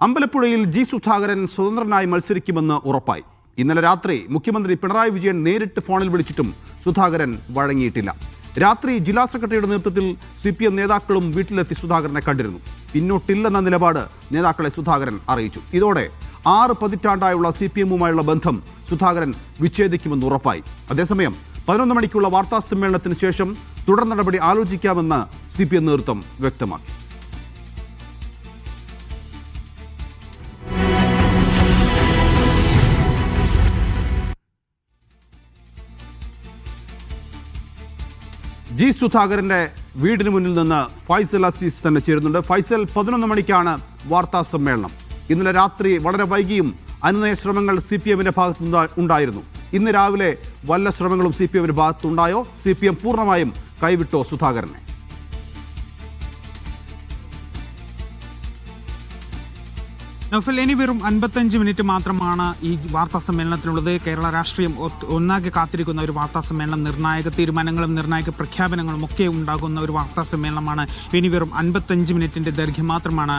അമ്പലപ്പുഴയിൽ G Sudhakaran സ്വതന്ത്രനായി മത്സരിക്കുമെന്ന് ഉറപ്പായി. ഇന്നലെ രാത്രി മുഖ്യമന്ത്രി പിണറായി വിജയൻ നേരിട്ട് ഫോണിൽ വിളിച്ചിട്ടും സുധാകരൻ വഴങ്ങിയിട്ടില്ല. രാത്രി ജില്ലാ സെക്രട്ടറിയുടെ നേതൃത്വത്തിൽ CPM നേതാക്കളും വീട്ടിലെത്തി സുധാകരനെ കണ്ടിരുന്നു. പിന്നോട്ടില്ലെന്ന നിലപാട് നേതാക്കളെ സുധാകരൻ അറിയിച്ചു. ഇതോടെ 6 പതിറ്റാണ്ടായുള്ള CPMുമായുള്ള ബന്ധം സുധാകരൻ വിച്ഛേദിക്കുമെന്ന് ഉറപ്പായി. അതേസമയം 11 മണിക്കുള്ള വാർത്താ സമ്മേളനത്തിന് ശേഷം തുടർ നടപടി ആലോചിക്കാമെന്ന് CPM നേതൃത്വം വ്യക്തമാക്കി. ജി സുധാകരന്റെ വീടിന് മുന്നിൽ നിന്ന് ഫൈസൽ അസീസ് തന്നെ ചേരുന്നുണ്ട്. ഫൈസൽ, 11 മണിക്കാണ് വാർത്താ സമ്മേളനം. ഇന്നലെ രാത്രി വളരെ വൈകിയും അനുനയ ശ്രമങ്ങൾ CPMന്റെ ഭാഗത്ത് ഉണ്ടായിരുന്നു. ഇന്ന് രാവിലെ വല്ല ശ്രമങ്ങളും CPMന്റെ ഭാഗത്തുണ്ടായോ? CPM പൂർണ്ണമായും കൈവിട്ടോ സുധാകരനെ? നൗഫൽ, ഇനി വെറും 55 മിനിറ്റ് മാത്രമാണ് ഈ വാർത്താ സമ്മേളനത്തിനുള്ളത്. കേരള രാഷ്ട്രീയം ഒന്നാകെ കാത്തിരിക്കുന്ന ഒരു വാർത്താ സമ്മേളനം. നിർണായക തീരുമാനങ്ങളും നിർണായക പ്രഖ്യാപനങ്ങളും ഒക്കെ ഉണ്ടാകുന്ന ഒരു വാർത്താ സമ്മേളനമാണ്. ഇനി വെറും 55 മിനിറ്റിന്റെ ദൈർഘ്യം മാത്രമാണ്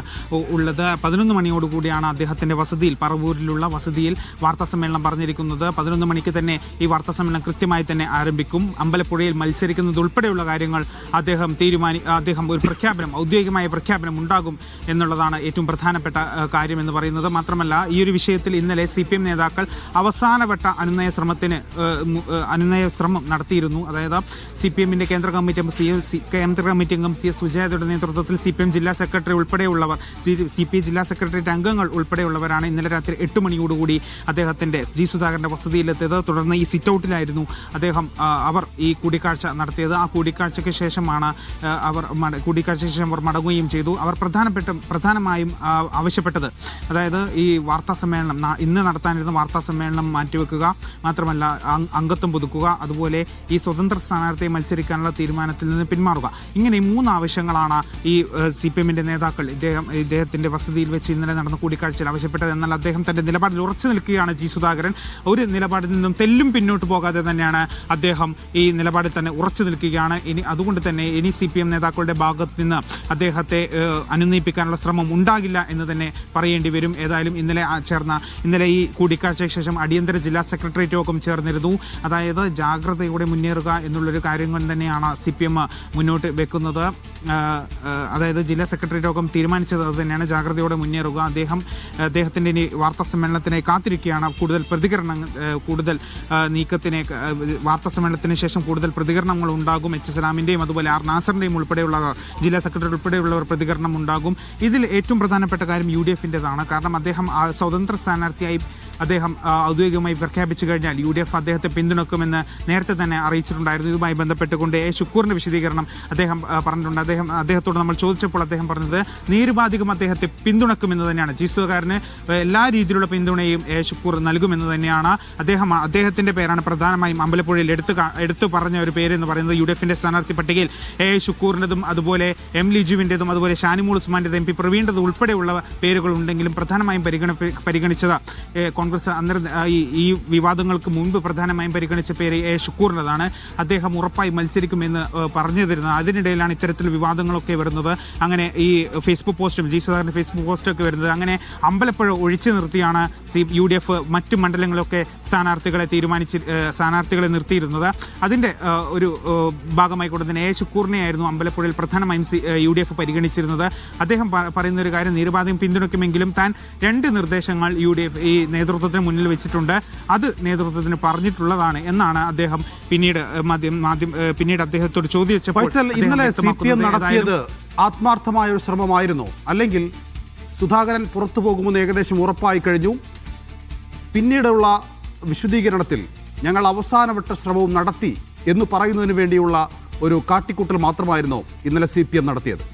ഉള്ളത്. 11 മണിയോടുകൂടിയാണ് അദ്ദേഹത്തിന്റെ വസതിയിൽ, പറവൂരിലുള്ള വസതിയിൽ വാർത്താ സമ്മേളനം പറഞ്ഞിരിക്കുന്നത്. 11 മണിക്ക് തന്നെ ഈ വാർത്താ സമ്മേളനം കൃത്യമായി തന്നെ ആരംഭിക്കും. അമ്പലപ്പുഴയിൽ മത്സരിക്കുന്നത് ഉൾപ്പെടെയുള്ള കാര്യങ്ങൾ അദ്ദേഹം ഒരു പ്രഖ്യാപനം, ഔദ്യോഗികമായ പ്രഖ്യാപനം ഉണ്ടാകും എന്നുള്ളതാണ് ഏറ്റവും പ്രധാനപ്പെട്ട കാര്യം എന്ന് പറയുന്നത്. മാത്രമല്ല, ഈ ഒരു വിഷയത്തിൽ ഇന്നലെ CPM നേതാക്കൾ അവസാനവട്ട അനുനയ ശ്രമം നടത്തിയിരുന്നു. അതായത് CPMന്റെ കേന്ദ്ര കമ്മിറ്റി അംഗം CS സുജാതയുടെ നേതൃത്വത്തിൽ CPM ജില്ലാ സെക്രട്ടറി ഉൾപ്പെടെയുള്ളവർ, CPI ജില്ലാ സെക്രട്ടേറിയറ്റ് അംഗങ്ങൾ ഉൾപ്പെടെയുള്ളവരാണ് ഇന്നലെ രാത്രി 8 മണിയോടുകൂടി അദ്ദേഹത്തിന്റെ ജി സുധാകരന്റെ വസതിയിലെത്തിയത്. തുടർന്ന് ഈ സിറ്റ് ഔട്ടിലായിരുന്നു അവർ ഈ കൂടിക്കാഴ്ച നടത്തിയത്. ആ കൂടിക്കാഴ്ചയ്ക്ക് ശേഷമാണ് അവർ മടങ്ങുകയും ചെയ്തു. അവർ പ്രധാനമായും ആവശ്യപ്പെട്ടത്, അതായത് ഈ വാർത്താ സമ്മേളനം, ഇന്ന് നടത്താനിരുന്ന വാർത്താ സമ്മേളനം മാറ്റിവെക്കുക, മാത്രമല്ല അംഗത്വം പുതുക്കുക, അതുപോലെ ഈ സ്വതന്ത്ര സ്ഥാനാർത്ഥിയെ മത്സരിക്കാനുള്ള തീരുമാനത്തിൽ നിന്ന് പിന്മാറുക. ഇങ്ങനെ 3 ആവശ്യങ്ങളാണ് ഈ CPMന്റെ നേതാക്കൾ ഇദ്ദേഹത്തിന്റെ വസതിയിൽ വെച്ച് ഇന്നലെ നടന്ന കൂടിക്കാഴ്ചയിൽ ആവശ്യപ്പെട്ടത്. എന്നാൽ അദ്ദേഹം തന്റെ നിലപാടിൽ ഉറച്ചു നിൽക്കുകയാണ്. ജി സുധാകരൻ ഒരു നിലപാടിൽ നിന്നും തെല്ലും പിന്നോട്ട് പോകാതെ തന്നെയാണ് അദ്ദേഹം ഈ നിലപാടിൽ തന്നെ ഉറച്ചു നിൽക്കുകയാണ്. അതുകൊണ്ട് തന്നെ ഇനി CPM നേതാക്കളുടെ ഭാഗത്ത് നിന്ന് അദ്ദേഹത്തെ അനുനയിപ്പിക്കാനുള്ള ശ്രമം ഉണ്ടാകില്ല എന്ന് തന്നെ പറയേണ്ടി വരും. ഏതായാലും ഇന്നലെ ഈ കൂടിക്കാഴ്ചയ്ക്ക് ശേഷം അടിയന്തര ജില്ലാ സെക്രട്ടേറിയറ്റ് യോഗം ചേർന്നിരുന്നു. അതായത് ജാഗ്രതയോടെ മുന്നേറുക എന്നുള്ളൊരു കാര്യം തന്നെയാണ് CPM മുന്നോട്ട് വെക്കുന്നത്. അതായത് ജില്ലാ സെക്രട്ടേറിയറ്റ് യോഗം തീരുമാനിച്ചത് അത് തന്നെയാണ്, ജാഗ്രതയോടെ മുന്നേറുക. അദ്ദേഹത്തിന്റെ ഇനി വാർത്താ സമ്മേളനത്തിനായി കാത്തിരിക്കുകയാണ്. കൂടുതൽ നീക്കത്തിന് വാർത്താ സമ്മേളനത്തിന് ശേഷം കൂടുതൽ പ്രതികരണങ്ങൾ ഉണ്ടാകും. HS സലാമിന്റെയും അതുപോലെ R നാസറിന്റെയും ഉൾപ്പെടെയുള്ളവർ, ജില്ലാ സെക്രട്ടറി ഉൾപ്പെടെയുള്ളവർ പ്രതികരണം ഉണ്ടാകും. ഇതിൽ ഏറ്റവും പ്രധാനപ്പെട്ട കാര്യം UDFന്റേതാണ്. കാരണം അദ്ദേഹം സ്വതന്ത്ര സ്ഥാനാർത്ഥിയായി ഔദ്യോഗികമായി പ്രഖ്യാപിച്ചു കഴിഞ്ഞാൽ UDF അദ്ദേഹത്തെ പിന്തുണക്കുമെന്ന് നേരത്തെ തന്നെ അറിയിച്ചിട്ടുണ്ടായിരുന്നു. ഇതുമായി ബന്ധപ്പെട്ടുകൊണ്ട് ഷുക്കൂറിന്റെ വിശദീകരണം അദ്ദേഹം പറഞ്ഞിട്ടുണ്ട്. അദ്ദേഹത്തോട് നമ്മൾ ചോദിച്ചപ്പോൾ അദ്ദേഹം പറഞ്ഞത് നിരുപാധികം അദ്ദേഹത്തെ പിന്തുണക്കുമെന്ന് തന്നെയാണ്. ജി സുധാകരന് എല്ലാ രീതിയിലുള്ള പിന്തുണയും ഷുക്കൂർ നൽകുമെന്ന് തന്നെയാണ്. അദ്ദേഹത്തിന്റെ പേരാണ് പ്രധാനമായും അമ്പലപ്പുഴയിൽ എടുത്തു പറഞ്ഞ ഒരു പേര് എന്ന് പറയുന്നത്. UDFന്റെ സ്ഥാനാർത്ഥി പട്ടികയിൽ ഷുക്കൂറിൻ്റെതും അതുപോലെ M ലിജുവിൻ്റെതും അതുപോലെ ഷാനിമോൾ ഉസ്മാൻ്റെതും MP പ്രവീണിൻ്റെതും ഉൾപ്പെടെയുള്ള പേരുകൾ ഉണ്ടെങ്കിലും പ്രധാനമായും പരിഗണിച്ചത് കോൺഗ്രസ് ഈ വിവാദങ്ങൾക്ക് മുൻപ് പ്രധാനമായും പരിഗണിച്ച പേര് ഷുക്കൂറിൻ്റെതാണ്. അദ്ദേഹം ഉറപ്പായി മത്സരിക്കുമെന്ന് പറഞ്ഞു തരുന്നത്. അതിനിടയിലാണ് ഇത്തരത്തിൽ വിവാദങ്ങളൊക്കെ വരുന്നത്. അങ്ങനെ ഈ ഫേസ്ബുക്ക് പോസ്റ്റും ജി സുധാകരൻ്റെ ഫേസ്ബുക്ക് പോസ്റ്റൊക്കെ വരുന്നത്. അങ്ങനെ അമ്പലപ്പുഴ ഒഴിച്ചു നിർത്തിയാണ് UDF മറ്റു മണ്ഡലങ്ങളൊക്കെ സ്ഥാനാർത്ഥികളെ നിർത്തിയിരുന്നത്. അതിൻ്റെ ഒരു ഭാഗമായി കൊണ്ട് തന്നെ ഷുക്കൂറിനെയായിരുന്നു അമ്പലപ്പുഴയിൽ പ്രധാനമായും UDF പരിഗണിച്ചിരുന്നത്. അദ്ദേഹം പറയുന്ന ഒരു കാര്യം, നിരുപാധികം പിന്തുണയ്ക്കുമെങ്കിലും താൻ 2 നിർദ്ദേശങ്ങൾ UDF ഈ നേതൃത്വത്തിന് മുന്നിൽ വെച്ചിട്ടുണ്ട്, അത് നേതൃത്വത്തിന് പറഞ്ഞിട്ടുള്ളതാണ് എന്നാണ് അദ്ദേഹം പിന്നീട് അദ്ദേഹത്തോട് ചോദിച്ചപ്പോൾ. ഇന്നലെ CPM നടത്തിയത് ആത്മാർത്ഥമായ ഒരു ശ്രമമായിരുന്നു, അല്ലെങ്കിൽ സുധാകരൻ പുറത്തു പോകുമെന്ന് ഏകദേശം ഉറപ്പായി കഴിഞ്ഞു, പിന്നീടുള്ള വിശദീകരണത്തിൽ ഞങ്ങൾ അവസാനവട്ട ശ്രമവും നടത്തി എന്ന് പറയുന്നതിന് വേണ്ടിയുള്ള ഒരു കാട്ടിക്കൂട്ടൽ മാത്രമായിരുന്നോ ഇന്നലെ CPM നടത്തിയത്?